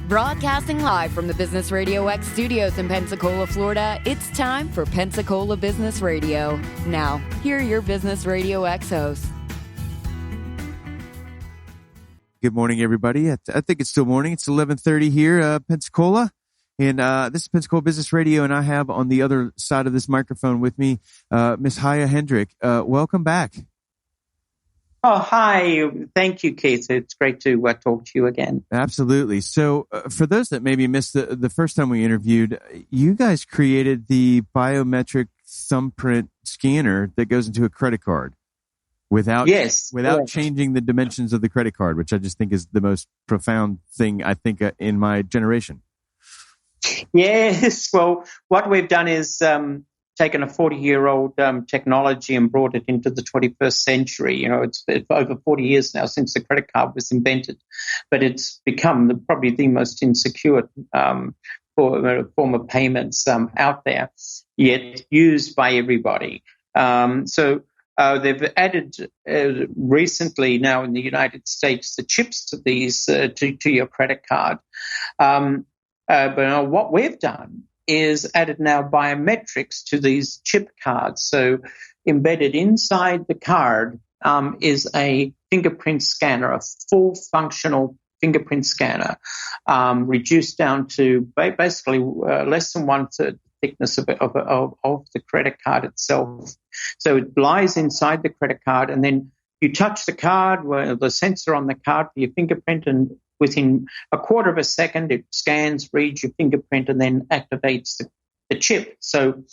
Broadcasting live from the Business Radio X studios in Pensacola, Florida, it's time for Pensacola Business Radio. Now, here are your Business Radio X hosts. Good morning, everybody. I think it's still morning. It's 11:30 here, Pensacola. And this is Pensacola Business Radio, and I have on the other side of this microphone with me Miss Chaya Hendrick. Welcome back. Oh, hi. Thank you, Keith. It's great to talk to you again. Absolutely. So for those that maybe missed the first time we interviewed, you guys created the biometric thumbprint scanner that goes into a credit card without changing the dimensions of the credit card, which I just think is the most profound thing, I think, in my generation. Yes. Well, what we've done is taken a 40-year-old technology and brought it into the 21st century. You know, it's over 40 years now since the credit card was invented, but it's become probably the most insecure form of payments out there, yet used by everybody. So they've added recently now in the United States the chips to these to your credit card. But what we've done is added now biometrics to these chip cards. So embedded inside the card is a fingerprint scanner, a full functional fingerprint scanner, reduced down to basically less than 1/3 thickness of the credit card itself. So it lies inside the credit card, and then you touch the card, the sensor on the card for your fingerprint, and within a quarter of a second, it scans, reads your fingerprint, and then activates the chip. So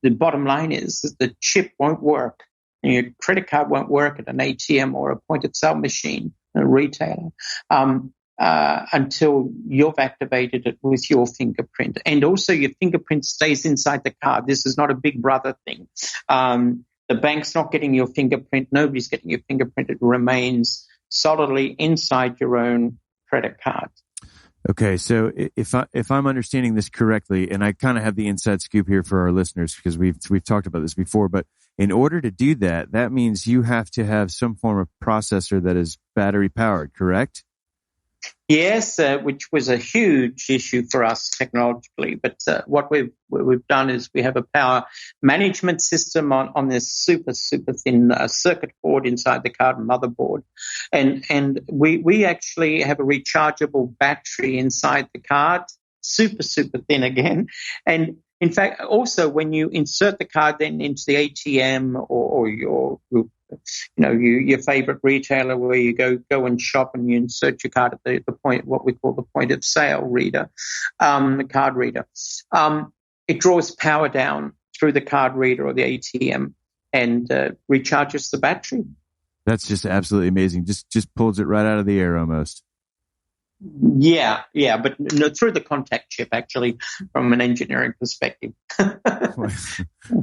the bottom line is that the chip won't work. Your credit card won't work at an ATM or a point-of-sale machine, a retailer, until you've activated it with your fingerprint. And also your fingerprint stays inside the card. This is not a big brother thing. The bank's not getting your fingerprint. Nobody's getting your fingerprint. It remains solidly inside your own credit card. Okay, so if I'm understanding this correctly, and I kind of have the inside scoop here for our listeners because we've talked about this before, but in order to do that, that means you have to have some form of processor that is battery powered, correct? Yes, which was a huge issue for us technologically. But what we've done is we have a power management system on this super thin circuit board inside the card motherboard, and we actually have a rechargeable battery inside the card, super thin again, and in fact, also when you insert the card then into the ATM or your your favorite retailer where you go and shop and you insert your card at the point, what we call the point of sale reader, the card reader. It draws power down through the card reader or the ATM and recharges the battery. That's just absolutely amazing. Just pulls it right out of the air almost. Yeah, but through the contact chip, actually, from an engineering perspective.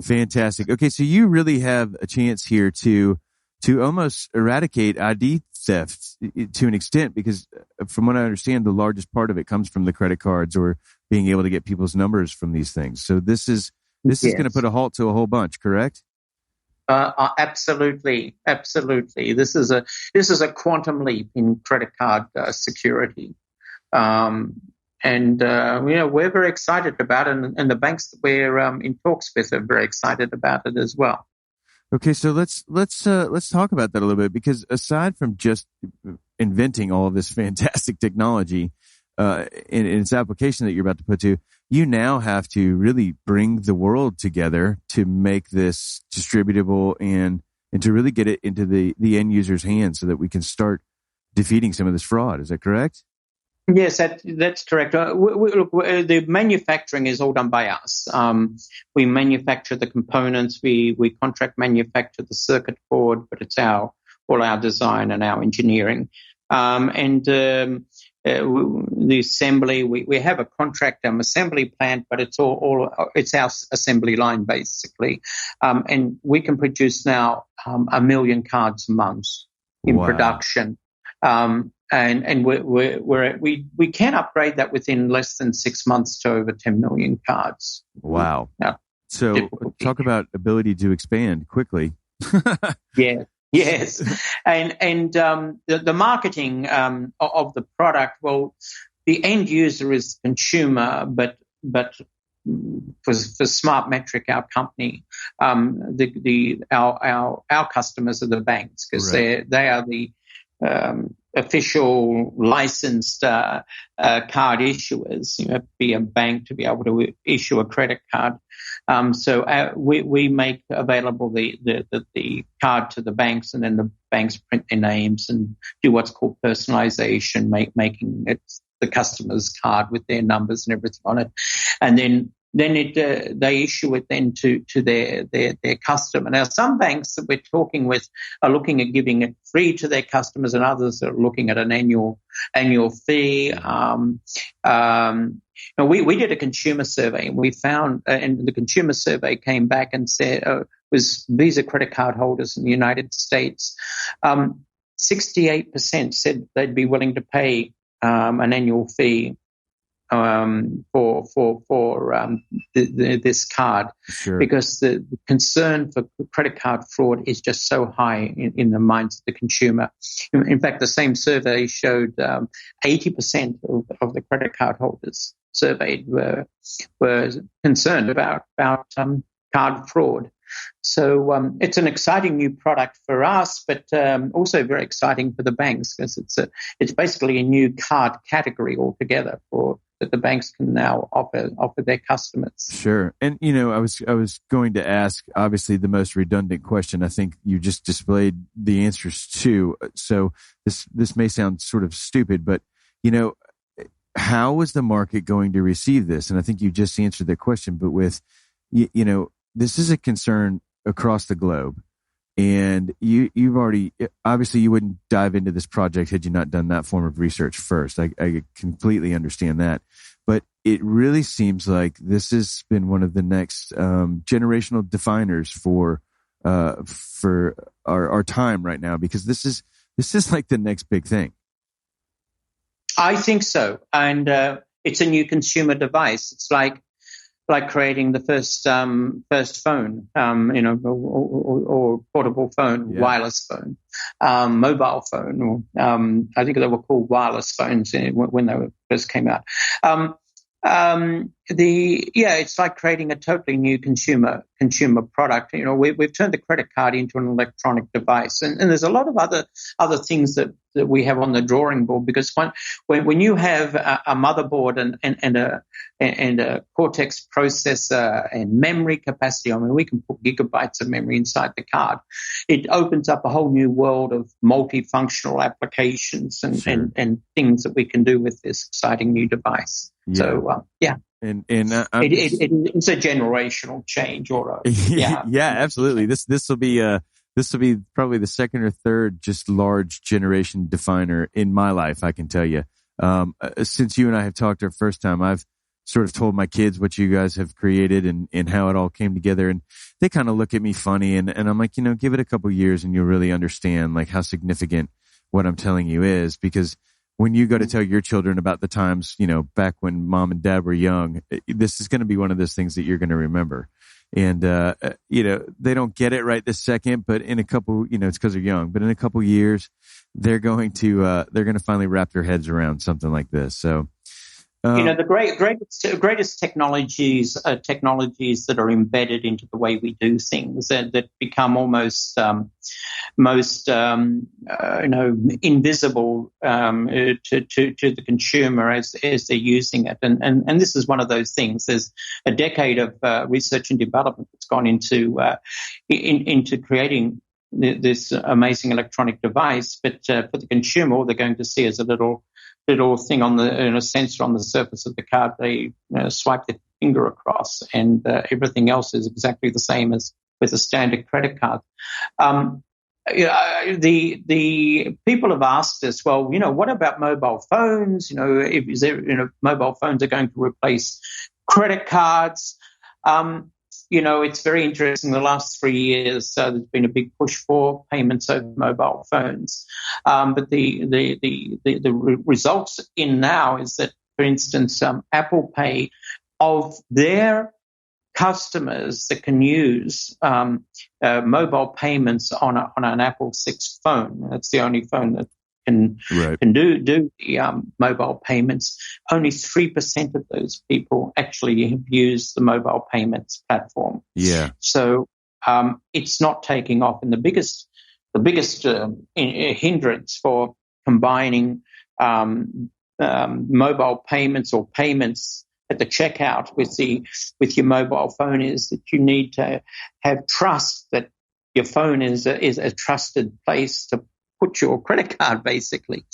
Fantastic. Okay, so you really have a chance here to almost eradicate ID theft to an extent, because from what I understand, the largest part of it comes from the credit cards or being able to get people's numbers from these things. So this is going to put a halt to a whole bunch, correct? Absolutely. This is a quantum leap in credit card security, and we're very excited about it, and the banks that we're in talks with are very excited about it as well. Okay, so let's talk about that a little bit, because aside from just inventing all of this fantastic technology in its application that you're about to put to, you now have to really bring the world together to make this distributable and to really get it into the end user's hands so that we can start defeating some of this fraud. Is that correct? Yes, that's correct. Look, the manufacturing is all done by us. We manufacture the components. We contract manufacture the circuit board, but it's all our design and our engineering. The assembly, we have a contract assembly plant, but it's it's our assembly line basically, and we can produce now 1 million cards a month in production, and we can upgrade that within less than 6 months to over 10 million cards. Wow! Yeah. So talk about ability to expand quickly. Yeah. Yes, and the marketing of the product. Well, the end user is the consumer, but for SmartMetric, our company, our customers are the banks, because they are the official licensed card issuers. You have to be a bank to be able to issue a credit card. So we make available the card to the banks, and then the banks print their names and do what's called personalization, making it the customer's card with their numbers and everything on it, and then they issue it then to their customer. Now, some banks that we're talking with are looking at giving it free to their customers, and others are looking at an annual fee. We did a consumer survey, and we found, and the consumer survey came back and said was Visa credit card holders in the United States, 68% said they'd be willing to pay an annual fee for this card, sure, because the concern for credit card fraud is just so high in the minds of the consumer. In fact, the same survey showed 80% of the credit card holders surveyed were concerned about card fraud. So it's an exciting new product for us, but also very exciting for the banks, because it's basically a new card category altogether that the banks can now offer their customers. Sure. And I was going to ask, obviously, the most redundant question. I think you just displayed the answers to. So this may sound sort of stupid, but how is the market going to receive this? And I think you just answered the question, but with this is a concern across the globe, and you've already, obviously you wouldn't dive into this project had you not done that form of research first. I completely understand that, but it really seems like this has been one of the next generational definers for our time right now, because this is like the next big thing. I think so, and it's a new consumer device. It's like creating the first phone, or portable phone, yeah, wireless phone, mobile phone, or I think they were called wireless phones when they first came out. It's like creating a totally new consumer product. We've turned the credit card into an electronic device, and there's a lot of other things that we have on the drawing board, because when you have a motherboard and a Cortex processor and memory capacity, we can put gigabytes of memory inside the card. It opens up a whole new world of multifunctional applications and, sure, and things that we can do with this exciting new device. Yeah. So, yeah. And it's a generational change, or yeah, absolutely. This will be probably the second or third just large generation definer in my life, I can tell you. Since you and I have talked our first time, I've sort of told my kids what you guys have created and how it all came together, and they kind of look at me funny, and I'm like, give it a couple years and you'll really understand like how significant what I'm telling you is, because when you go to tell your children about the times, back when mom and dad were young, this is going to be one of those things that you're going to remember. And, they don't get it right this second, but in a couple, it's because they're young, but in a couple years, they're going to finally wrap their heads around something like this. So, the greatest technologies are technologies that are embedded into the way we do things, and that become almost invisible to the consumer as they're using it. And this is one of those things. There's a decade of research and development that's gone into creating this amazing electronic device, but for the consumer, all they're going to see is a little thing on a sensor on the surface of the card. They swipe their finger across, and everything else is exactly the same as with a standard credit card. The people have asked us, well, what about mobile phones? Mobile phones are going to replace credit cards. It's very interesting. The last 3 years, there's been a big push for payments over mobile phones. But the results in now is that, for instance, Apple Pay, of their customers that can use mobile payments on an Apple 6 phone, that's the only phone that can Right. do the mobile payments. Only 3% of those people actually have used the mobile payments platform. Yeah. So it's not taking off, and the biggest hindrance for combining mobile payments or payments at the checkout with your mobile phone is that you need to have trust that your phone is a trusted place to put your credit card, basically,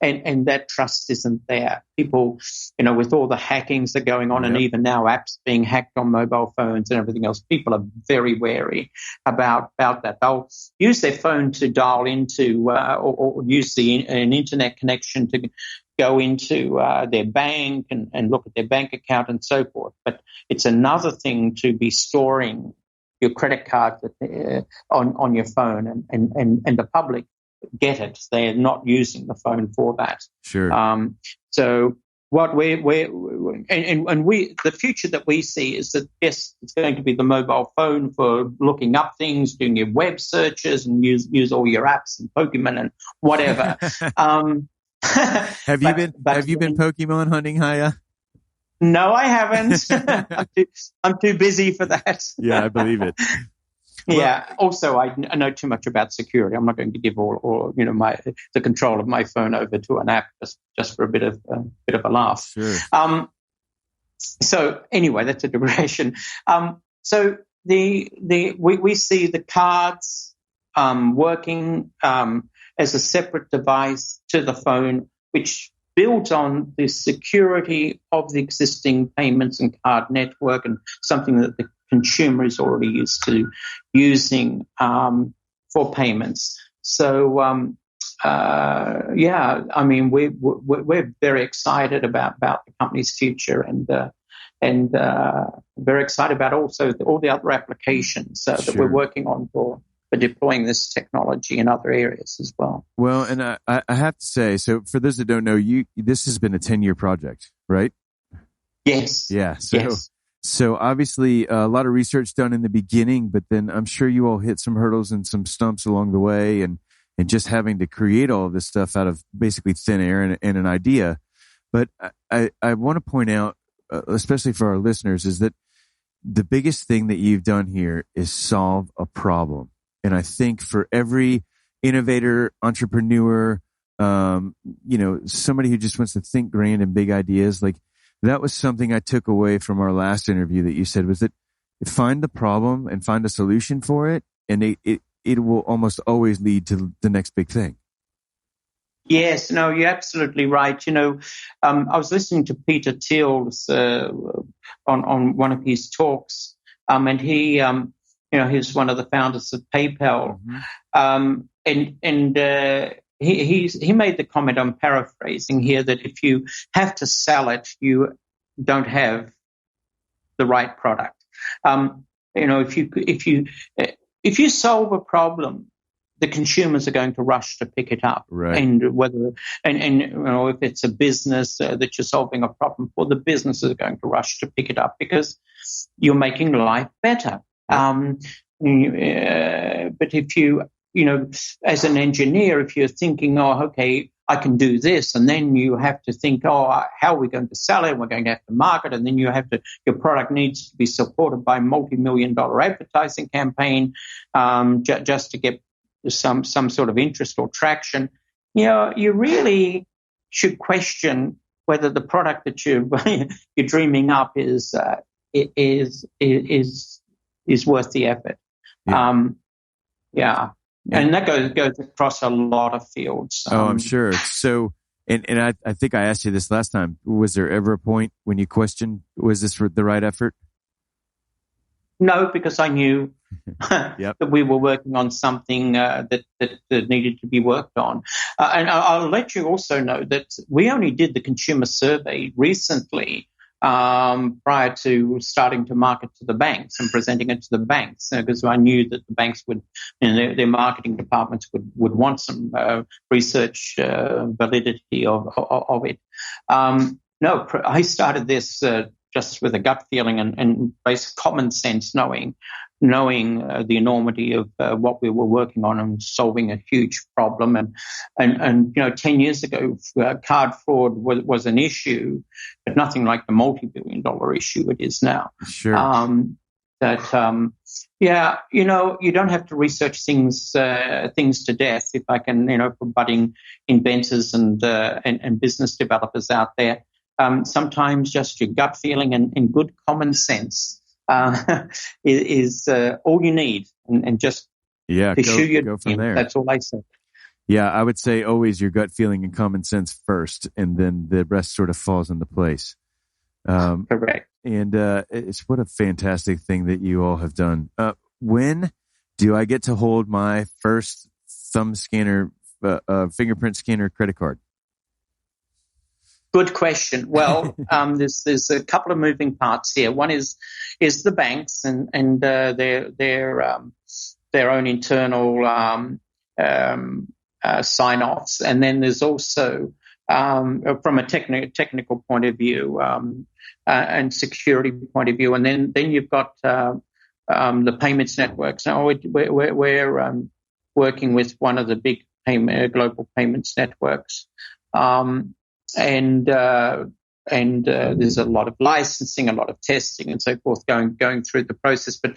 and that trust isn't there. People, with all the hackings that are going on, and even now apps being hacked on mobile phones and everything else, people are very wary about that. They'll use their phone to dial into or use an internet connection to go into their bank and look at their bank account and so forth. But it's another thing to be storing your credit card on your phone, and the public get it. They're not using the phone for that. Sure. So what the future that we see is that, yes, it's going to be the mobile phone for looking up things, doing your web searches, and use all your apps and Pokemon and whatever. Have you been Pokemon hunting, Chaya? No, I haven't. I'm too busy for that. Yeah, I believe it. Yeah. Well, also, I know too much about security. I'm not going to give all the control of my phone over to an app just for a bit of a laugh. Sure. So anyway, that's a digression. So we see the cards working as a separate device to the phone, which builds on the security of the existing payments and card network, and something that the consumer is already used to using for payments. So, we're very excited about the company's future, and very excited about also all the other applications that we're working on for deploying this technology in other areas as well. Well, and I have to say, so for those that don't know, this has been a 10-year project, right? Yes. Yeah. So, yes. So obviously a lot of research done in the beginning, but then I'm sure you all hit some hurdles and some stumps along the way, and just having to create all of this stuff out of basically thin air and an idea. But I want to point out, especially for our listeners, is that the biggest thing that you've done here is solve a problem. And I think for every innovator, entrepreneur, somebody who just wants to think grand and big ideas, like that was something I took away from our last interview that you said, was that find the problem and find a solution for it, and it will almost always lead to the next big thing. Yes, no, you're absolutely right. I was listening to Peter Thiel's on one of his talks, and he, he's one of the founders of PayPal, and he made the comment, I'm paraphrasing here, that if you have to sell it, you don't have the right product. If you solve a problem, the consumers are going to rush to pick it up. Right. And if it's a business that you're solving a problem for, the businesses are going to rush to pick it up because you're making life better. But if you, as an engineer, if you're thinking, okay, I can do this, and then you have to think, how are we going to sell it? We're going to have to market, and then your product needs to be supported by a multi-million-dollar advertising campaign just to get some sort of interest or traction. You really should question whether the product that you're dreaming up is worth the effort. Yeah. And that goes across a lot of fields. I'm sure. So, and I think I asked you this last time. Was there ever a point when you questioned, was this the right effort? No, because I knew that we were working on something that needed to be worked on. And I'll let you also know that we only did the consumer survey recently, prior to starting to market to the banks and presenting it to the banks, because I knew that the banks would, their marketing departments would want some research validity of it. No, I started this just with a gut feeling and basic common sense, knowing knowing the enormity of what we were working on and solving a huge problem. And 10 years ago, card fraud was an issue, but nothing like the multi-billion-dollar issue it is now. Sure. You don't have to research things to death. If I can, for budding inventors and business developers out there, sometimes just your gut feeling and good common sense is all you need, and just pursue your go from there. That's all I say. Yeah, I would say always your gut feeling and common sense first, and then the rest sort of falls into place. Correct. And it's what a fantastic thing that you all have done. When do I get to hold my first thumb scanner, fingerprint scanner credit card? Good question. Well, there's a couple of moving parts here. One is the banks and their own internal sign-offs, and then there's also from a technical point of view and security point of view, and then you've got the payments networks. Now we're working with one of the big global payments networks. And there's a lot of licensing, a lot of testing, and so forth going through the process. But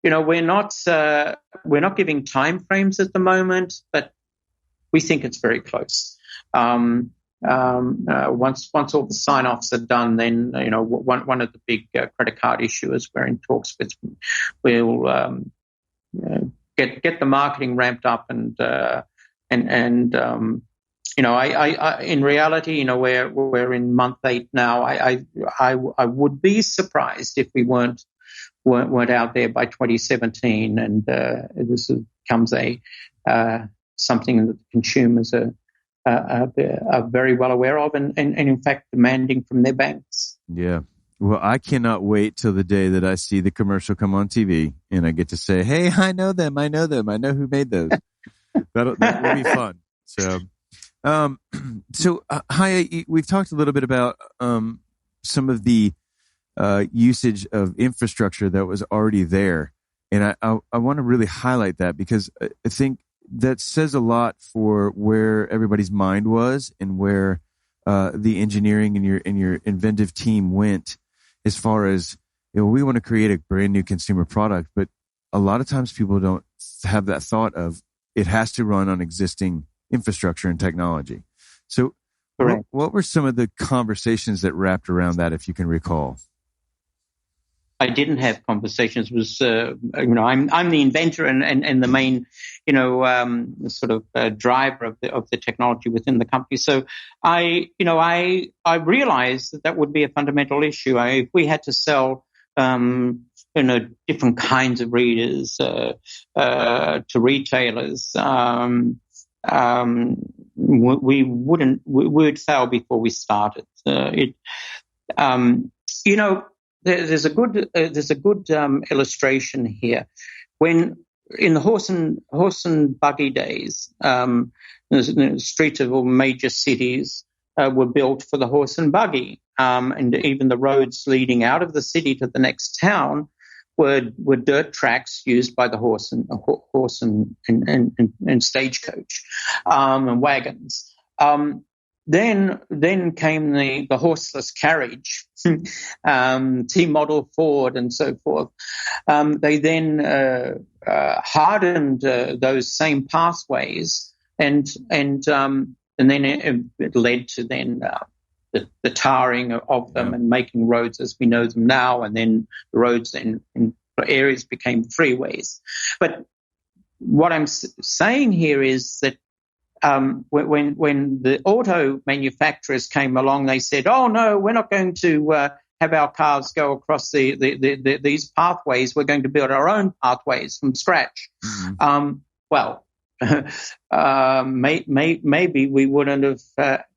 we're not giving time frames at the moment, but we think it's very close. Once all the sign-offs are done, then one of the big credit card issuers we're in talks with will get the marketing ramped up and I in reality, we're in month 8 now. I would be surprised if we weren't out there by 2017, and this becomes something that the consumers are very well aware of, and in fact demanding from their banks. Yeah. Well, I cannot wait till the day that I see the commercial come on TV and I get to say, "Hey, I know them. I know who made those." That will be fun. So. Chaya, we've talked a little bit about some of the usage of infrastructure that was already there, and I want to really highlight that because I think that says a lot for where everybody's mind was and where the engineering and your inventive team went as far as we want to create a brand new consumer product, but a lot of times people don't have that thought of it has to run on existing infrastructure and technology. So what were some of the conversations that wrapped around that, if you can recall? I didn't have conversations. It was I'm the inventor and the main driver of the technology within the company. So I realized that would be a fundamental issue. If we had to sell different kinds of readers to retailers, we would fail before we started. There's a good illustration here. When in the horse and buggy days, the streets of all major cities were built for the horse and buggy, and even the roads leading out of the city to the next town were dirt tracks used by the horse and stagecoach and wagons. Then came the horseless carriage, T-model Ford and so forth. They then hardened those same pathways, and then it led to then the tarring of them and making roads as we know them now, and then the roads in areas became freeways. But what I'm saying here is that when the auto manufacturers came along, they said, "Oh no, we're not going to have our cars go across these pathways. We're going to build our own pathways from scratch." Mm-hmm. Maybe we wouldn't have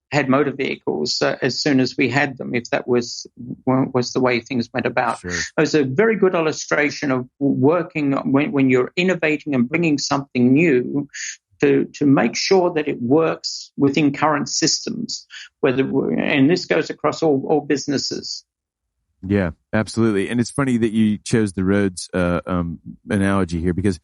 had motor vehicles as soon as we had them if that was the way things went about. Sure. It was a very good illustration of working when you're innovating and bringing something new to make sure that it works within current systems, and this goes across all businesses. Yeah, absolutely. And it's funny that you chose the roads analogy here, because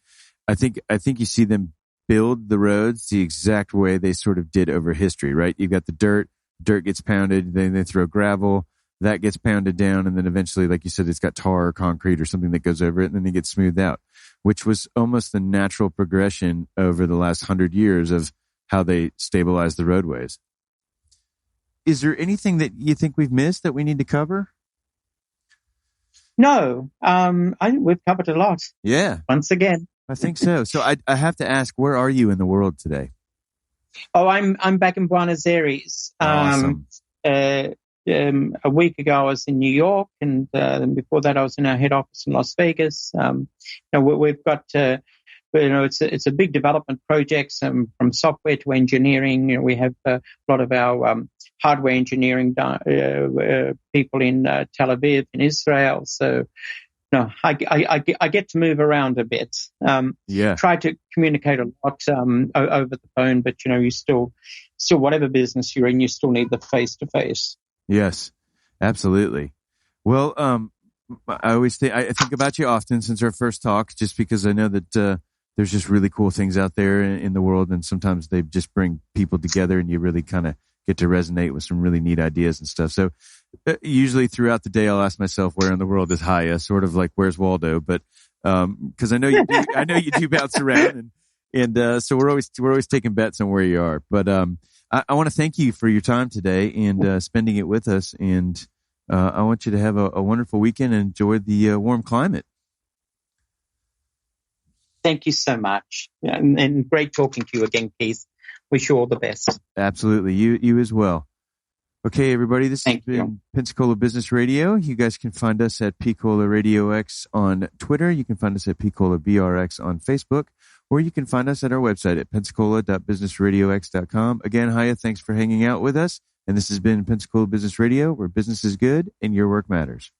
I think you see them build the roads the exact way they sort of did over history, right? You've got the dirt gets pounded, then they throw gravel, that gets pounded down, and then eventually, like you said, it's got tar or concrete or something that goes over it, and then it gets smoothed out, which was almost the natural progression over the last 100 years of how they stabilized the roadways. Is there anything that you think we've missed that we need to cover? No, I think we've covered a lot. Yeah. Once again. I think so. So I have to ask, where are you in the world today? Oh, I'm back in Buenos Aires. Awesome. A week ago, I was in New York, and then before that, I was in our head office in Las Vegas. We've got, it's a big development project, from software to engineering. We have a lot of our hardware engineering people in Tel Aviv, in Israel. So, I get to move around a bit. Try to communicate a lot over the phone, but you still whatever business you're in, you still need the face to face. Yes, absolutely. Well, I think about you often since our first talk, just because I know that there's just really cool things out there in the world, and sometimes they just bring people together, and you really kind of get to resonate with some really neat ideas and stuff. So usually throughout the day, I'll ask myself, where in the world is Chaya? Sort of like, where's Waldo? But because I know you do bounce around, and so we're always taking bets on where you are. But I want to thank you for your time today and spending it with us. And I want you to have a wonderful weekend and enjoy the warm climate. Thank you so much. And great talking to you again, Keith. Wish you all the best. Absolutely. You as well. Okay, everybody, this has been Pensacola Business Radio. You guys can find us at Pensacola Radio X on Twitter. You can find us at Pensacola BRX on Facebook, or you can find us at our website at pensacola.businessradiox.com. Again, Chaya, thanks for hanging out with us. And this has been Pensacola Business Radio, where business is good and your work matters.